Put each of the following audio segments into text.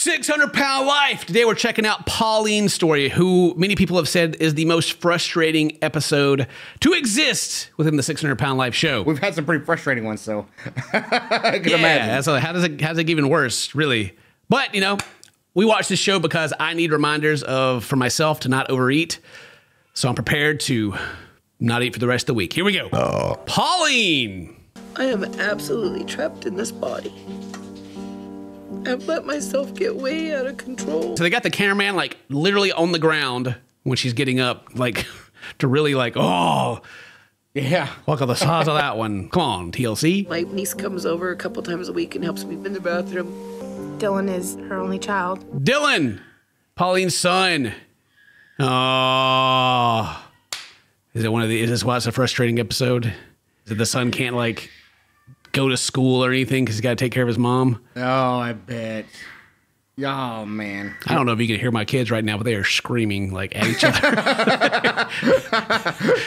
600-Pound Life. Today we're checking out Pauline's story, who many people have said is the most frustrating episode to exist within the 600-Pound Life show. We've had some pretty frustrating ones, so I can imagine. So how does it get even worse, really? But, you know, we watch this show because I need reminders for myself to not overeat. So I'm prepared to not eat for the rest of the week. Here we go. Pauline. I am absolutely trapped in this body. I've let myself get way out of control. So they got the cameraman like literally on the ground when she's getting up, like to really like, oh, Yeah. look at the size of that one. Come on, TLC. My niece comes over a couple times a week and helps me in the bathroom. Dylan is her only child. Dylan, Pauline's son. Oh, is this why it's a frustrating episode? Is it the son can't like go to school or anything because he's got to take care of his mom? Oh, I bet. Oh, man. I don't know if you can hear my kids right now, but they are screaming like at each other.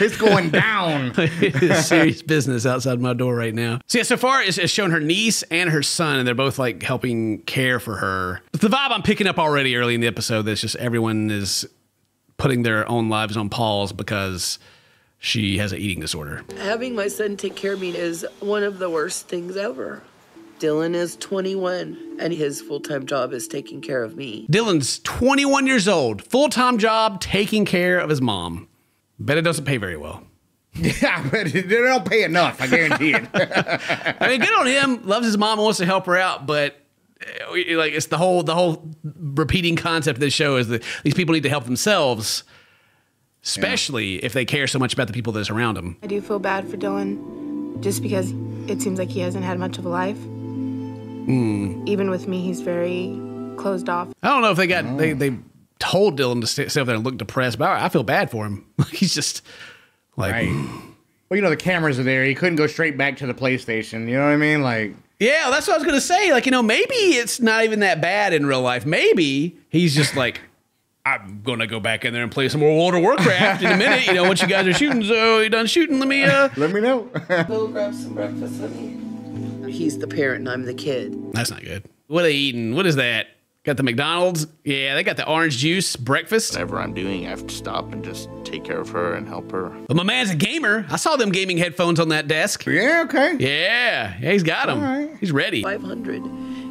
It's going down. It is serious business outside my door right now. So yeah, so far it's shown her niece and her son, and they're both like helping care for her. But the vibe I'm picking up already early in the episode that's just everyone is putting their own lives on pause because she has an eating disorder. Having my son take care of me is one of the worst things ever. Dylan is 21, and his full-time job is taking care of me. Dylan's 21 years old, full-time job, taking care of his mom. Bet it doesn't pay very well. Yeah, but they don't pay enough, I guarantee it. I mean, good on him. Loves his mom and wants to help her out, but like it's the whole repeating concept of this show is that these people need to help themselves, especially if they care so much about the people that's around them. I do feel bad for Dylan just because it seems like he hasn't had much of a life. Even with me, he's very closed off. I don't know if they told Dylan to stay up there and look depressed, but I feel bad for him. He's just like, Right. Well, you know, the cameras are there. He couldn't go straight back to the PlayStation. You know what I mean? Like, yeah, that's what I was going to say. Like, you know, maybe it's not even that bad in real life. Maybe he's just like, I'm going to go back in there and play some more World of Warcraft in a minute. You know, once you guys are shooting, so you done shooting, let me know. Go grab some breakfast, honey. He's the parent and I'm the kid. That's not good. What are they eating? What is that? Got the McDonald's? Yeah, they got the orange juice breakfast. Whatever I'm doing, I have to stop and just take care of her and help her. But my man's a gamer. I saw them gaming headphones on that desk. Yeah, okay. Yeah, he's got them. All right. He's ready. 500,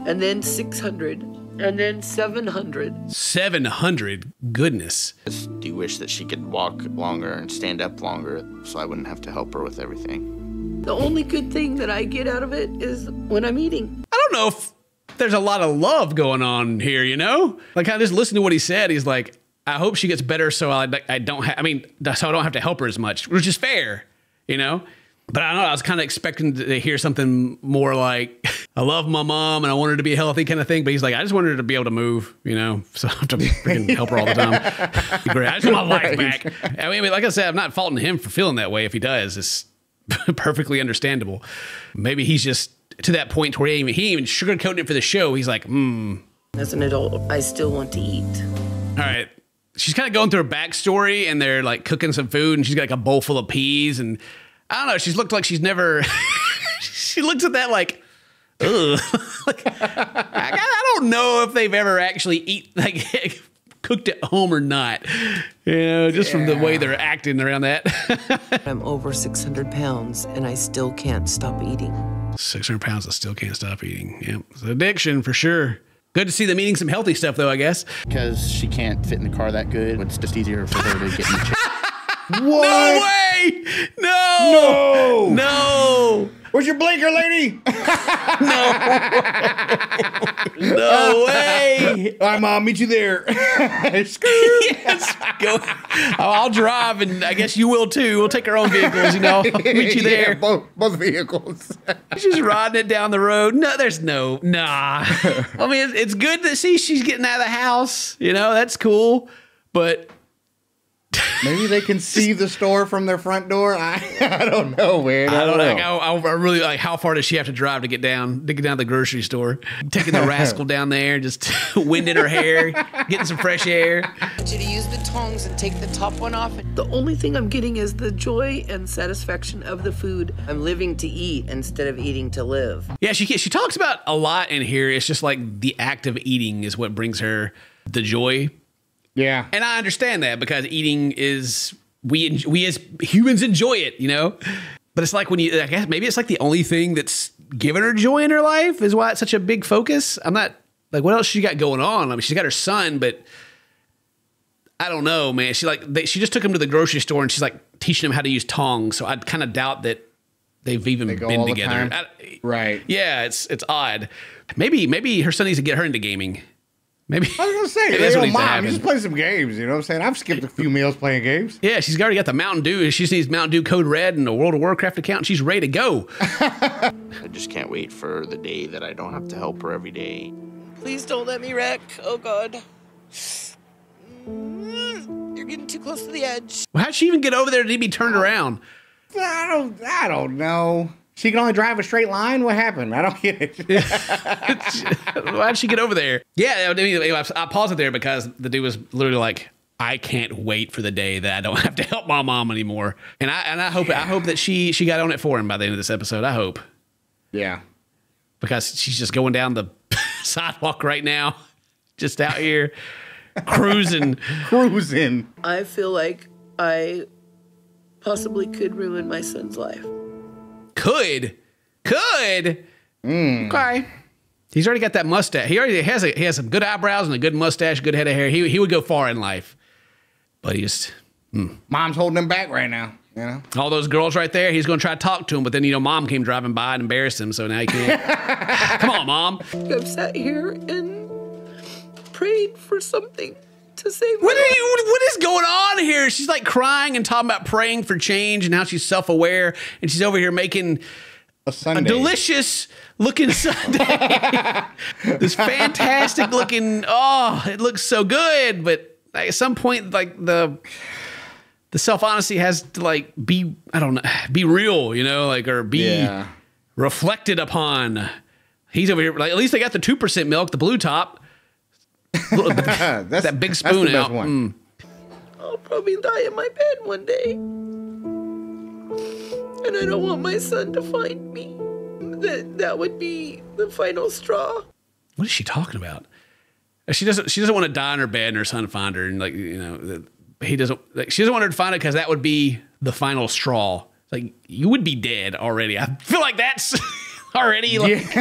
and then 600, and then 700. 700? Goodness. Just do wish that she could walk longer and stand up longer so I wouldn't have to help her with everything. The only good thing that I get out of it is when I'm eating. I don't know if there's a lot of love going on here, you know? Like, I just listened to what he said. He's like, I hope she gets better so I don't have to help her as much, which is fair, you know? But I don't know, I was kind of expecting to hear something more like, I love my mom and I want her to be healthy kind of thing. But he's like, I just want her to be able to move, you know? So I have to freaking help her all the time. Great. I just want my life back. I mean, like I said, I'm not faulting him for feeling that way if he does. It's perfectly understandable. Maybe he's just to that point where he ain't even sugarcoating it for the show. He's like, As an adult, I still want to eat. All right. She's kind of going through her backstory and they're like cooking some food and she's got like a bowl full of peas and I don't know. She's looked like she's never, she looks at that like, ugh. Like, I don't know if they've ever actually cooked at home or not. You know, just from the way they're acting around that. I'm over 600 pounds and I still can't stop eating. 600 pounds, I still can't stop eating. Yep. It's an addiction for sure. Good to see them eating some healthy stuff though, I guess. Because she can't fit in the car that good, it's just easier for her to get in the chair. What? No way! No! No! Where's your blinker, lady? No way! All right, Mom, meet you there. Yes, go. I'll drive, and I guess you will too. We'll take our own vehicles, you know. I'll meet you there. Yeah, both vehicles. She's just riding it down the road. No, there's nah. I mean, it's good to see she's getting out of the house. You know, that's cool. But Maybe they can see the store from their front door. I don't know, man. I don't know. I really like. How far does she have to drive to get down to the grocery store? Taking the rascal down there, just wind in her hair, getting some fresh air. I want you to use the tongs and take the top one off. The only thing I'm getting is the joy and satisfaction of the food. I'm living to eat instead of eating to live. Yeah, she talks about a lot in here. It's just like the act of eating is what brings her the joy. Yeah. And I understand that because eating is, we as humans enjoy it, you know? But it's like when you, I guess maybe it's like the only thing that's given her joy in her life is why it's such a big focus. I'm not, like, what else she got going on? I mean, she's got her son, but I don't know, man. She just took him to the grocery store and she's like teaching him how to use tongs. So I kind of doubt that they've even been together. Right. Yeah, it's odd. Maybe her son needs to get her into gaming. Maybe I was gonna say, that's what hey, needs to mom, happen. just play some games. You know what I'm saying? I've skipped a few meals playing games. Yeah, she's already got the Mountain Dew. She just needs Mountain Dew Code Red and a World of Warcraft account, and she's ready to go. I just can't wait for the day that I don't have to help her every day. Please don't let me wreck. Oh, God. You're getting too close to the edge. Well, how'd she even get over there to be turned around? I don't know. She can only drive a straight line? What happened? I don't get it. How'd she get over there? Yeah, I mean, I paused it there because the dude was literally like, I can't wait for the day that I don't have to help my mom anymore. And I hope that she got on it for him by the end of this episode. I hope. Yeah. Because she's just going down the sidewalk right now, just out here cruising. I feel like I possibly could ruin my son's life. Could. Okay. He's already got that mustache. He has some good eyebrows and a good mustache, good head of hair. He would go far in life. But he just... Mom's holding him back right now. You know? All those girls right there, he's going to try to talk to him, but then, mom came driving by and embarrassed him, so now he can't. Come on, mom. I've sat here and prayed for something to save my What is going on here? She's like crying and talking about praying for change and how she's self-aware, and she's over here making a delicious looking sundae. This fantastic looking, it looks so good, but at some point, like the self-honesty has to like be, I don't know, be real, or be reflected upon. He's over here, like, at least they got the 2% milk, the blue top. That big spoon out. I'll probably die in my bed one day. And I don't want my son to find me. That would be the final straw. What is she talking about? She doesn't want to die in her bed and her son find her, and he doesn't. She doesn't want her to find it because that would be the final straw. Like, you would be dead already. I feel like that's already like.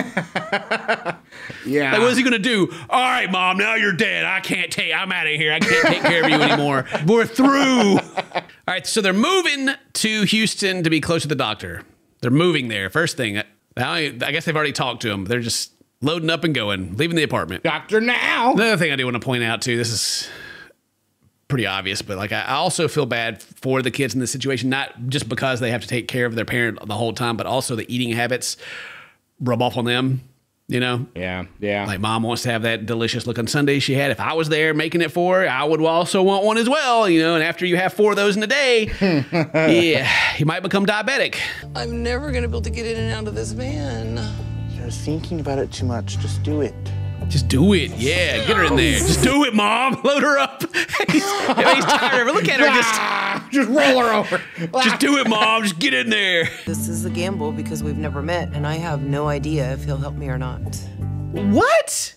Yeah. Like, what is he gonna do? All right, mom, now you're dead. I'm out of here. I can't take care of you anymore. We're through. All right, so they're moving to Houston to be close to the doctor. They're moving there. First thing, I guess they've already talked to him. They're just loading up and going, leaving the apartment. Doctor now. Another thing I do want to point out too, this is pretty obvious, but like I also feel bad for the kids in this situation, not just because they have to take care of their parent the whole time, but also the eating habits rub off on them. Yeah. Like, mom wants to have that delicious looking sundae she had. If I was there making it for her, I would also want one as well, and after you have 4 of those in a day, yeah, you might become diabetic. I'm never going to be able to get in and out of this van. You're thinking about it too much. Just do it. Just do it. Yeah, get her in there. Just do it, mom. Load her up. He's tired of her. Look at her. Just roll her over. Just do it, mom. Just get in there. This is a gamble because we've never met, and I have no idea if he'll help me or not. What?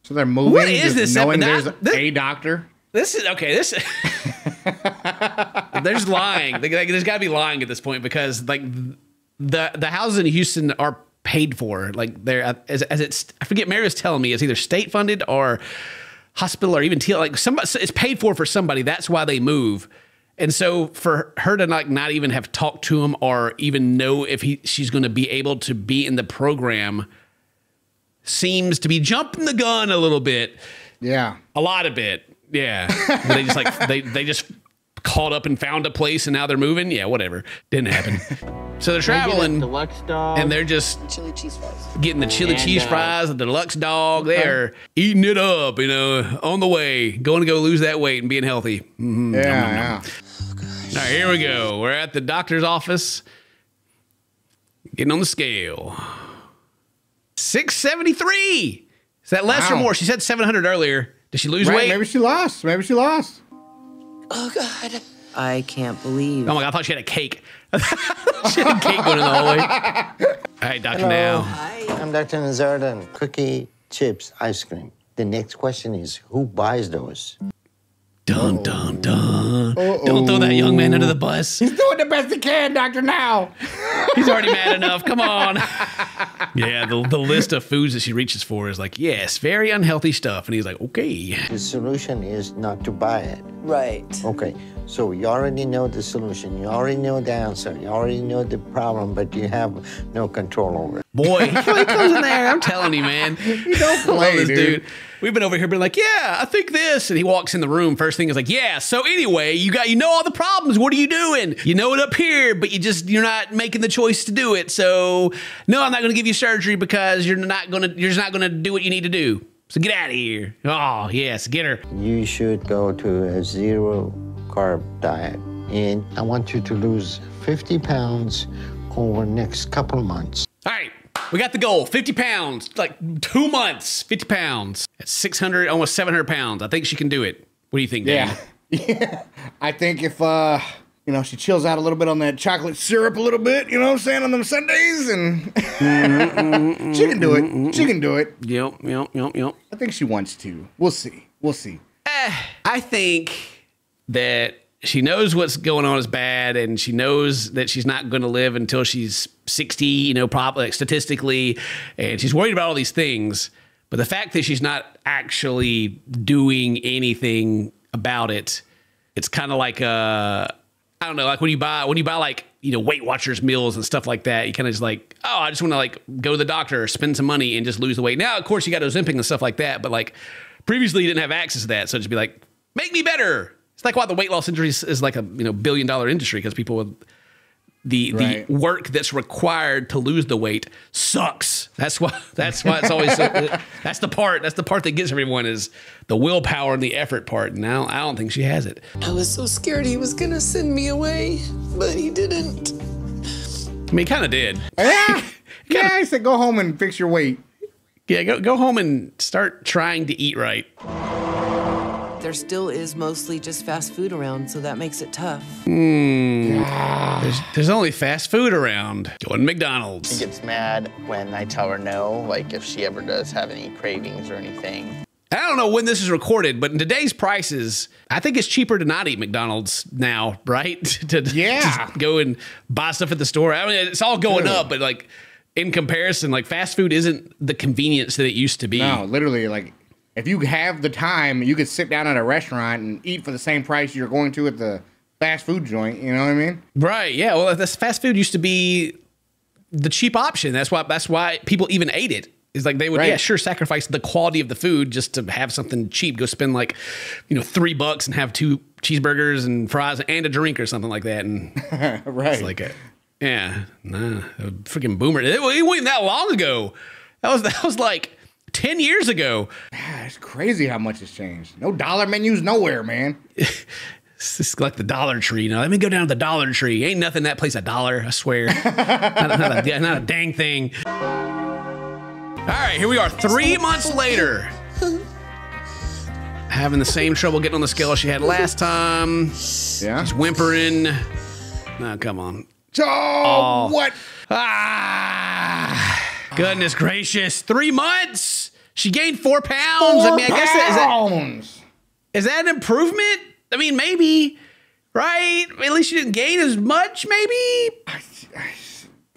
So they're moving. What is this? Knowing there's a doctor. This is okay. They're just lying. There's got to be lying at this point because like the houses in Houston are paid for. Like they're as it's. I forget. Mary was telling me it's either state funded or hospital or even like somebody. It's paid for somebody. That's why they move. And so for her to not even have talked to him or even know if she's going to be able to be in the program seems to be jumping the gun a little bit. Yeah. A lot of it. Yeah. They just they just called up and found a place and now they're moving. Yeah, whatever. Didn't happen. So they're traveling Deluxe dog. and they're just Chili cheese fries. getting the chili cheese fries, the deluxe dog. They're eating it up, on the way, going to go lose that weight and being healthy. Yeah. All right, here we go. We're at the doctor's office. Getting on the scale. 673. Is that less or more? She said 700 earlier. Did she lose weight? Maybe she lost. Maybe she lost. Oh, God. I can't believe. Oh, my God. I thought she had a cake. She had a cake going in the hallway. All right, Dr. Now. Hi. I'm Dr. Nazardan. Cookie, chips, ice cream. The next question is, who buys those? Dun, dun, dun. Don't throw that young man under the bus. He's doing the best he can, Dr. Now. He's already mad enough. Come on. Yeah, the list of foods that she reaches for is like, yes, very unhealthy stuff. And he's like, okay. The solution is not to buy it. Right. Okay, so you already know the solution. You already know the answer. You already know the problem, but you have no control over it. Boy, he comes in there. I'm telling you, man. You don't I love play, this dude. We've been over here being like, yeah, I think this. And he walks in the room. First thing is like, yeah, so anyway, you know all the problems. What are you doing? You know it up here, but you're not making the choice to do it. So no, I'm not going to give you surgery because you're just not going to do what you need to do. So get out of here. Oh, yes, get her. You should go to a zero-carb diet. And I want you to lose 50 pounds over the next couple of months. All right. We got the goal, 50 pounds, like 2 months, 50 pounds. That's 600, almost 700 pounds. I think she can do it. What do you think, Dan? Yeah. I think if, she chills out a little bit on that chocolate syrup a little bit, you know what I'm saying, on them Sundays, and she can do it. She can do it. Yep. I think she wants to. We'll see. I think that she knows what's going on is bad, and she knows that she's not going to live until she's 60, probably statistically, and she's worried about all these things. But the fact that she's not actually doing anything about it, it's kind of like I don't know, like when you buy like Weight Watchers meals and stuff like that, you kind of just like, oh, I just want to like go to the doctor, spend some money, and just lose the weight. Now, of course, you got Ozempic and stuff like that, but like previously you didn't have access to that, so just be like, make me better. It's like why the weight loss industry is like a $1 billion industry, because people with the work that's required to lose the weight sucks. That's why it's always that's the part that gets everyone, is the willpower and the effort part. Now I don't think she has it. I was so scared he was gonna send me away, but he didn't. I mean, he kind of did. Yeah. I said go home and fix your weight. Yeah, go home and start trying to eat right. There still is mostly just fast food around, so that makes it tough. There's only fast food around. Going to McDonald's. She gets mad when I tell her no, like if she ever does have any cravings or anything. I don't know when this is recorded, but in today's prices, I think it's cheaper to not eat McDonald's now, right? to just go and buy stuff at the store. I mean, it's all going up, but like in comparison, like fast food isn't the convenience that it used to be. No, literally, like if you have the time, you could sit down at a restaurant and eat for the same price you're going to at the fast food joint. You know what I mean? Right. Yeah. Well, this fast food used to be the cheap option. That's why people even ate it. It's like they would, sacrifice the quality of the food just to have something cheap. Go spend like, $3 and have 2 cheeseburgers and fries and a drink or something like that. And it's like a freaking boomer. It wasn't even that long ago. That was like 10 years ago. It's crazy how much has changed. No dollar menus nowhere, man. It's just like the Dollar Tree. Let me go down to the Dollar Tree. Ain't nothing that place $1, I swear. not a dang thing. All right, here we are 3 months later. Having the same trouble getting on the scale she had last time. Yeah. She's whimpering. No, come on. Oh, what? Goodness gracious. 3 months. She gained 4 pounds. I guess is that an improvement? I mean, maybe, right? At least she didn't gain as much, maybe?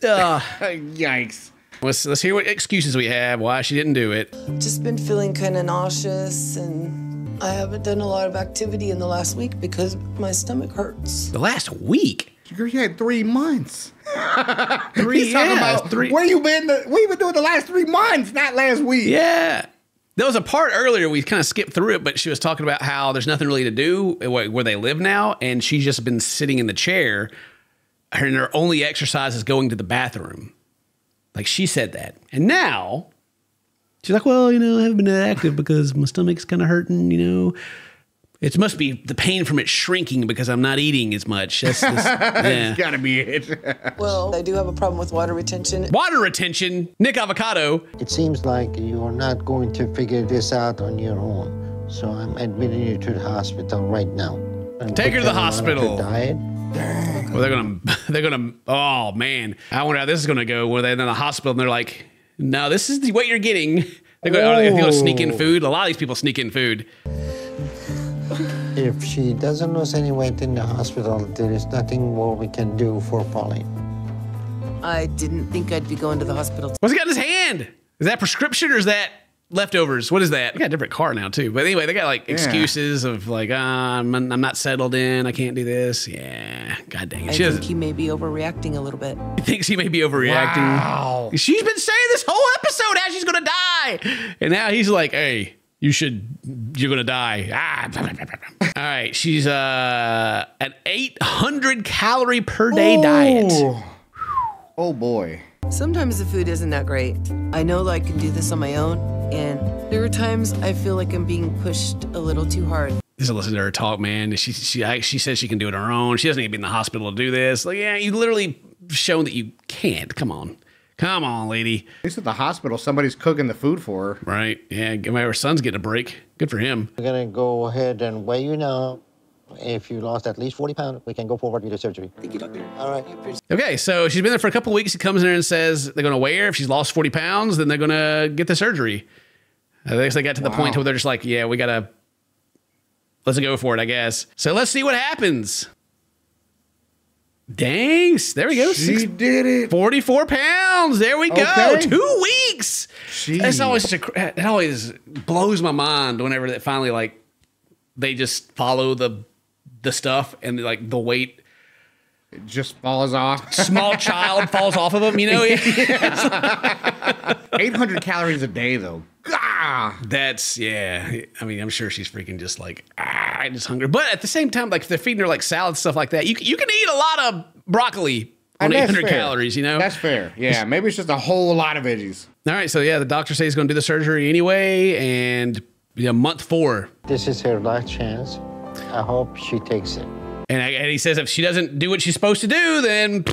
Yikes. Let's hear what excuses we have why she didn't do it. Just been feeling kind of nauseous, and I haven't done a lot of activity in the last week because my stomach hurts. The last week? You had 3 months. 3 years. Where you been? What you been doing the last 3 months, not last week? Yeah. There was a part earlier, we kind of skipped through it, but she was talking about how there's nothing really to do where they live now, and she's just been sitting in the chair, and her only exercise is going to the bathroom. Like, she said that. And now, she's like, well, I haven't been that active because my stomach's kind of hurting, It must be the pain from it shrinking because I'm not eating as much. That's yeah. It's gotta be it. Well, I do have a problem with water retention. Water retention, Nick Avocado. It seems like you are not going to figure this out on your own. So I'm admitting you to the hospital right now. And Take her to the put you on hospital. a diet. Well, they're gonna. Oh man, I wonder how this is gonna go. Where they're in the hospital and they're like, no, this is what you're getting. They're gonna sneak in food. A lot of these people sneak in food. If she doesn't lose any weight in the hospital, there is nothing more we can do for Pauline. I didn't think I'd be going to the hospital. What's he got in his hand? Is that prescription or is that leftovers? What is that? They got a different car now too. But anyway, they got like excuses of like, I'm not settled in. I can't do this. Yeah. God dang it. I think he may be overreacting a little bit. He thinks he may be overreacting. Wow. She's been saying this whole episode how she's gonna die. And now he's like, hey, you're gonna die. All right. She's an 800 calorie per day diet. Oh boy. Sometimes the food isn't that great. I know that I can do this on my own, and there are times I feel like I'm being pushed a little too hard. Just listen to her talk, man. She says she can do it on her own. She doesn't need to be in the hospital to do this. Like, yeah, you literally shown that you can't. Come on, lady. At least at the hospital, somebody's cooking the food for her. Right? Yeah. Her son's getting a break. Good for him. We're gonna go ahead and weigh you now. If you lost at least 40 pounds, we can go forward with the surgery. Thank you, doctor. All right. Okay, so she's been there for a couple of weeks. He comes in there and says they're going to weigh her. If she's lost 40 pounds, then they're going to get the surgery. I guess they got to the point where they're just like, yeah, let's go for it, I guess. So let's see what happens. Dang, there we go. She did it. 44 pounds. There we go. Okay. 2 weeks. Jeez. It always blows my mind whenever that finally like they just follow the stuff and like the weight. It just falls off. Small child falls off of them, you know? 800 calories a day, though. Gah! That's, yeah. I mean, I'm sure she's freaking just like, just hungry. But at the same time, like, if they're feeding her like salad stuff like that, you can eat a lot of broccoli on 800 calories, you know? That's fair. Yeah, maybe it's just a whole lot of veggies. All right, so yeah, the doctor says he's going to do the surgery anyway, and month 4. This is her last chance. I hope she takes it. And he says if she doesn't do what she's supposed to do, then,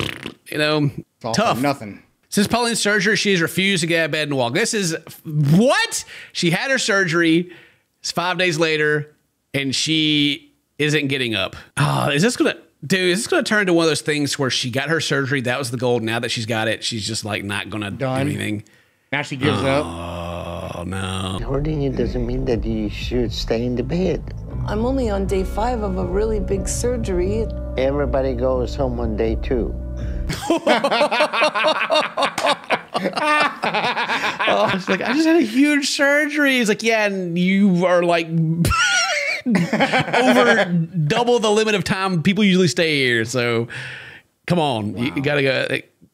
tough. Nothing. Since Pauline's surgery, she has refused to get out of bed and walk. This is what? She had her surgery. It's 5 days later, and she isn't getting up. Oh, is this going to turn into one of those things where she got her surgery? That was the goal. Now that she's got it, she's just like not going to do anything. Now she gives up. Oh, no. Hurting you doesn't mean that you should stay in the bed. I'm only on day 5 of a really big surgery. Everybody goes home on day 2. It's like, I just had a huge surgery. He's like, yeah, and you are like over double the limit of time people usually stay here. So come on, you gotta go.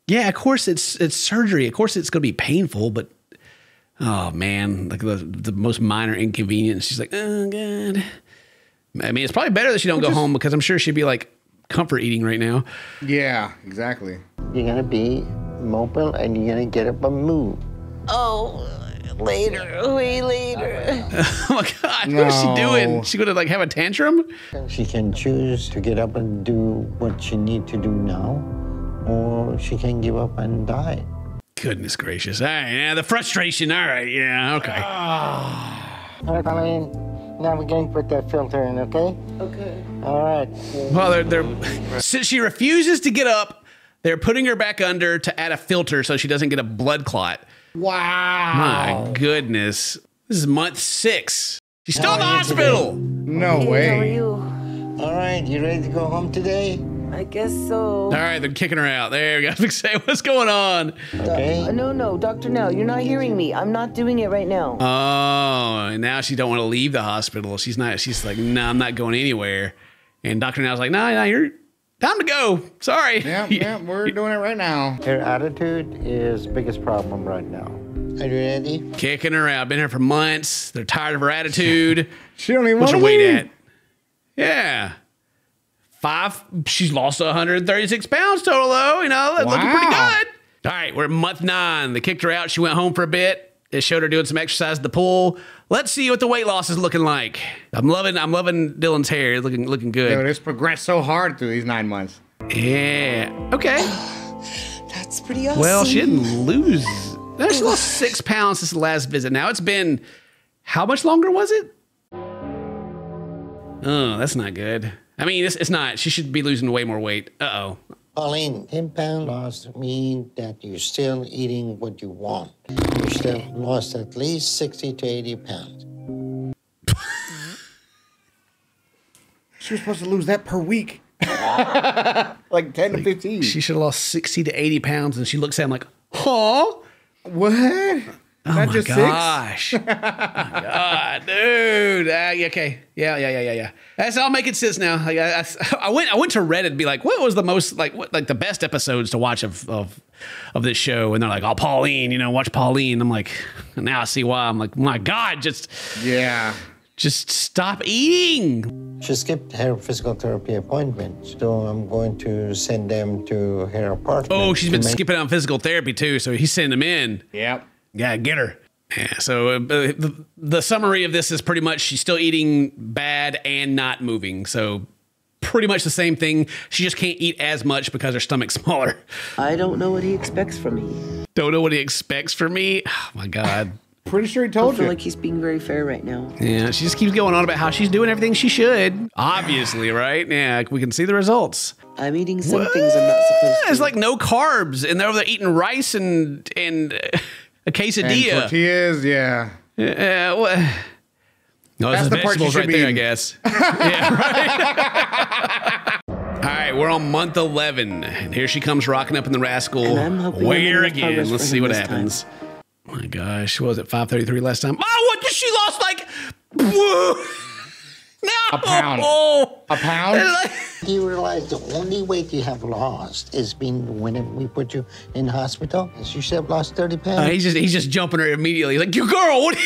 Yeah, of course it's surgery. Of course it's gonna be painful, but oh man, like the most minor inconvenience. She's like, oh God. I mean, it's probably better that she don't go home because I'm sure she'd be like comfort eating right now. Yeah, exactly. You're gonna be mobile and you're gonna get up and move. Oh, later, way later. Oh my God, what is she doing? She gonna like have a tantrum? She can choose to get up and do what she need to do now, or she can give up and die. Goodness gracious. All right, yeah, the frustration. All right, yeah, okay. All right, Pauline. Now we're going to put that filter in, okay? Okay. All right. Well, they're since she refuses to get up, they're putting her back under to add a filter so she doesn't get a blood clot. Wow. My goodness. This is month 6. She's still in the hospital. No Hey, way. how are you? All right, you ready to go home today? I guess so. All right, they're kicking her out. There we go. Say, what's going on? Okay. No, Doctor, no. You're not hearing me. I'm not doing it right now. Oh, and now she don't want to leave the hospital. She's like, no, I'm not going anywhere. And Dr. Now's like, no, you're time to go. Sorry. Yeah, we're doing it right now. Her attitude is biggest problem right now. Are you ready? Kicking her out. Been here for months. They're tired of her attitude. She don't even What's want her to weight leave. at? Yeah. 5. She's lost 136 pounds total, though. That's looking pretty good. All right, we're at month 9. They kicked her out. She went home for a bit. It showed her doing some exercise at the pool. Let's see what the weight loss is looking like. I'm loving Dylan's hair. Looking good. Dude, it's progressed so hard through these 9 months. Yeah. Okay. That's pretty awesome. Well, she didn't lose. No, she lost 6 pounds since the last visit. Now it's been, how much longer was it? Oh, that's not good. I mean, it's not. She should be losing way more weight. Uh-oh. Pauline, 10 pound loss mean that you're still eating what you want. You still lost at least 60 to 80 pounds. She was supposed to lose that per week. Like 10 to 15. She should have lost 60 to 80 pounds, and she looks at him like, huh? What? Oh Not my just gosh. Oh my God, dude. Okay. Yeah. That's, I'll make it sense now. Like, I went to Reddit and be like, what was the most, like the best episodes to watch of this show? And they're like, oh, Pauline, watch Pauline. I'm like, now I see why. I'm like, my God, just stop eating. She skipped her physical therapy appointment, so I'm going to send them to her apartment. Oh, she's been skipping on physical therapy too, so he's sending them in. Yep. Yeah, get her. Yeah, so the summary of this is pretty much she's still eating bad and not moving. So pretty much the same thing. She just can't eat as much because her stomach's smaller. I don't know what he expects from me. Don't know what he expects from me? Oh, my God. Pretty sure he I told feel you. like he's being very fair right now. Yeah, she just keeps going on about how she's doing everything she should. Obviously, right? Yeah, we can see the results. I'm eating some things I'm not supposed to. It's like no carbs, and they're over there eating rice and a quesadilla. And tortillas, yeah. What? No, That's this is the part you vegetables should right be there, I eating. guess. Yeah, right. All right, we're on month 11, and here she comes rocking up in the Rascal. And I'm hoping Where I'm gonna again? progress Let's for see him what this happens. Oh my gosh, what was it, 533 last time? Oh, what did she lost like? No, A pound. A pound? Do you realize the only weight you have lost is been when we put you in the hospital? You should have lost 30 pounds. He's just jumping her immediately. He's like, you girl, what?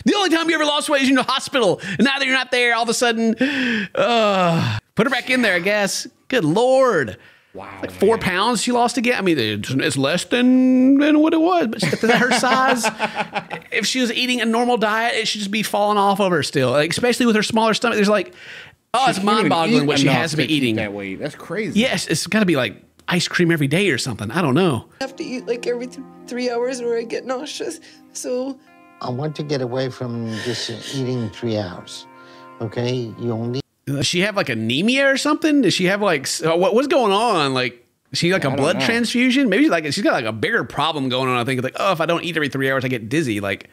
The only time you ever lost weight is in the hospital, and now that you're not there, all of a sudden, put her back in there, I guess. Good Lord. Wow. Like 4 pounds she lost again. I mean, it's less than what it was, but her size, if she was eating a normal diet, it should just be falling off of her still, like, especially with her smaller stomach. There's like, it's mind-boggling what she has to be eating. That weight. That's crazy. Yes, it's got to be like ice cream every day or something. I don't know. I have to eat like every 3 hours or I get nauseous. So I want to get away from just eating 3 hours. Okay? You only. Does she have like anemia or something? Does she have like, what's going on? Like, is she like a blood transfusion? Maybe she's got like a bigger problem going on. I think like, if I don't eat every 3 hours, I get dizzy. Like,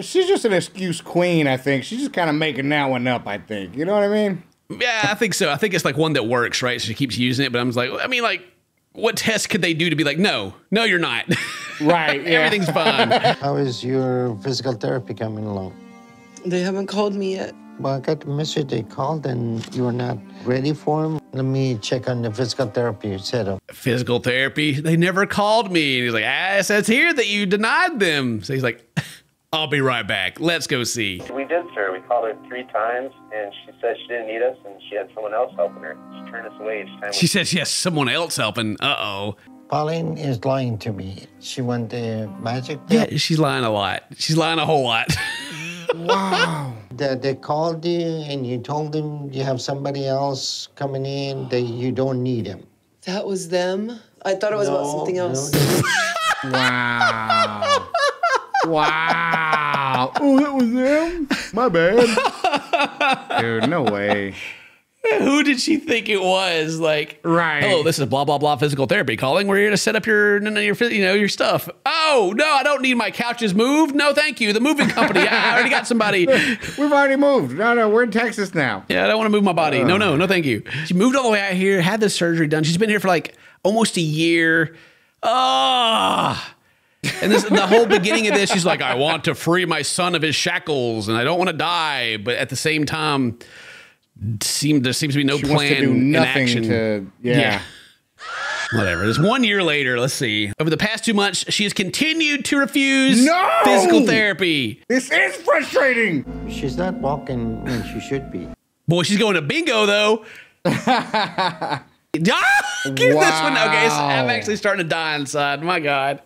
she's just an excuse queen, I think. She's just kind of making that one up, I think. You know what I mean? Yeah, I think so. I think it's like one that works, right? So she keeps using it. But I'm just like, I mean, like, what test could they do to be like, no, you're not. Right. Yeah. Everything's fine. How is your physical therapy coming along? they haven't called me yet. Well, I got the message they called and you were not ready for them. Let me check on the physical therapy setup. Physical therapy? They never called me. And he's like, it says here that you denied them. So he's like, I'll be right back. Let's go see. We did, sir. We called her 3 times, and she said she didn't need us, and she had someone else helping her. She turned us away each time. She said she has someone else helping. Uh-oh. Pauline is lying to me. She wants the magic pill. Yeah, she's lying a lot. She's lying a whole lot. Wow. They called you and you told them you have somebody else coming in, that you don't need him. That was them? I thought it was about something else. Wow. Wow. Oh, that was them? My bad. Dude, no way. Who did she think it was? Like, Right. hello, this is blah, blah, blah physical therapy calling. We're here to set up your your stuff. Oh, no, I don't need my couches moved. No, thank you. The moving company. I already got somebody. We've already moved. No, we're in Texas now. Yeah, I don't want to move my body. No, thank you. She moved all the way out here, had this surgery done. She's been here for like almost a year. And the whole beginning of this, she's like, I want to free my son of his shackles and I don't want to die. But at the same time, there seems to be no She plan wants to do in nothing action. to, yeah. Whatever. It's 1 year later. Let's see. Over the past 2 months, she has continued to refuse No! physical therapy. This is frustrating. She's not walking when she should be. Boy, she's going to bingo, though. Give this one. Okay, so I'm actually starting to die inside. My God.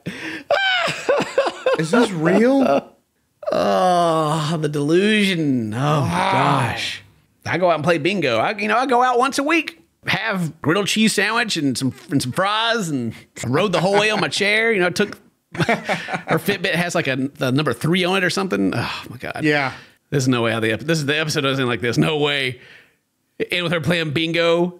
Is this real? Oh, the delusion. Oh, my gosh. I go out and play bingo. I go out once a week, have grilled cheese sandwich and some fries, and I rode the whole way on my chair. Took her Fitbit has like the number 3 on it or something. Oh, my God. Yeah. There's no way the episode doesn't end like this. No way. And with her playing bingo.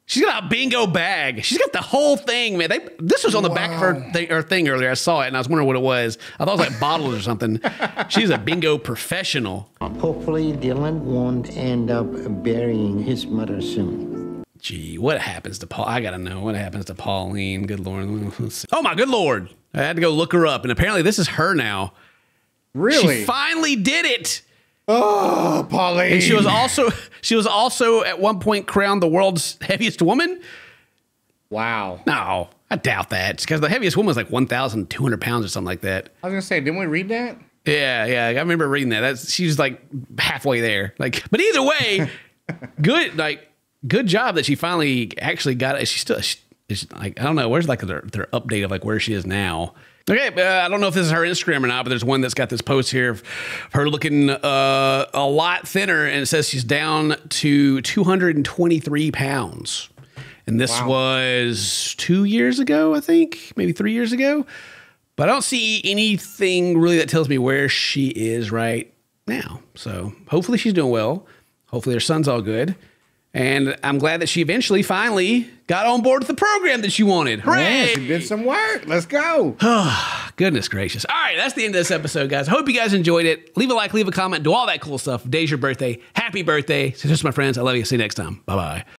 She's got a bingo bag. She's got the whole thing, man. This was on the back of her thing earlier. I saw it, and I was wondering what it was. I thought it was like bottles or something. She's a bingo professional. Hopefully, Dylan won't end up burying his mother soon. Gee, what happens to Paul? I gotta know what happens to Pauline. Good Lord. Oh my good Lord! I had to go look her up, and apparently this is her now. Really? She finally did it. Oh, Pauline. And she was also at one point crowned the world's heaviest woman. Wow. No, I doubt that. Because the heaviest woman was like 1,200 pounds or something like that. I was gonna say, didn't we read that? Yeah. I remember reading that. She was like halfway there. But either way, good job that she finally actually got it. She still is like, I don't know. Where's like their update of like where she is now? Okay, I don't know if this is her Instagram or not, but there's one that's got this post here of her looking a lot thinner, and it says she's down to 223 pounds. And this was 2 years ago, I think, maybe 3 years ago. But I don't see anything really that tells me where she is right now. So hopefully she's doing well. Hopefully her son's all good. And I'm glad that she eventually, finally got on board with the program that she wanted. Hooray! Yeah, she did some work. Let's go. Goodness gracious. All right, that's the end of this episode, guys. I hope you guys enjoyed it. Leave a like, leave a comment, do all that cool stuff. Today's your birthday. Happy birthday. So just my friends, I love you. See you next time. Bye-bye.